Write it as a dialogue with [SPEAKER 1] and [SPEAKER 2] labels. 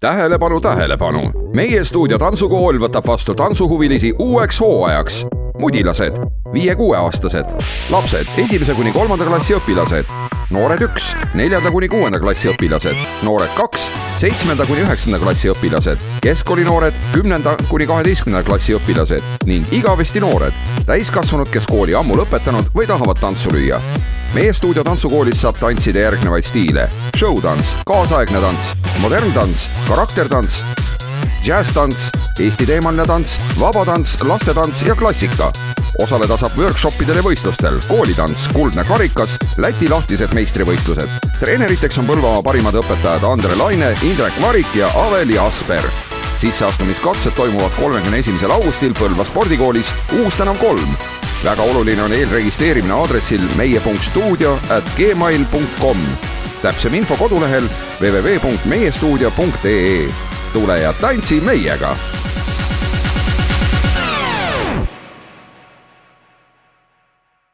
[SPEAKER 1] Tähelepanu, tähelepanu! Meie stuudio tantsukool võtab vastu tantsuhuvilisi uueks hooajaks. Mudilased, 5-6-aastased, lapsed, 1-3. klassi õpilased, noored 1, 4-6. klassi õpilased, noored 2, 7-9. klassi õpilased, keskkooli noored, 10-12. klassi õpilased ning igavesti noored, täiskasvanud, kes kooli ammu lõpetanud või tahavad tantsu lüüa. Meie stuudio tantsukoolis saab tantsida järgnevaid stiile: showtants, kaasaegne tants, modern tants, karaktertants, džässtants, Eesti teemaline tants, vabatants, lastetants ja klassika. Osaleda saab workshopidel ja võistlustel: koolitants, kuldne karikas, Läti lahtised meistrivõistlused. Treeneriteks on Põlvamaa parimad õpetajad Andre Laine, Indrek Varik ja Aveli Asper. Sisseastumiskatsed toimuvad 31. augustil Põlva spordikoolis uus tänav 3. Väga oluline on eelregistreerimine aadressil meie.stuudio@gmail.com. Täpsem info kodulehel www.meiestuudio.ee. Tule ja tantsi meiega!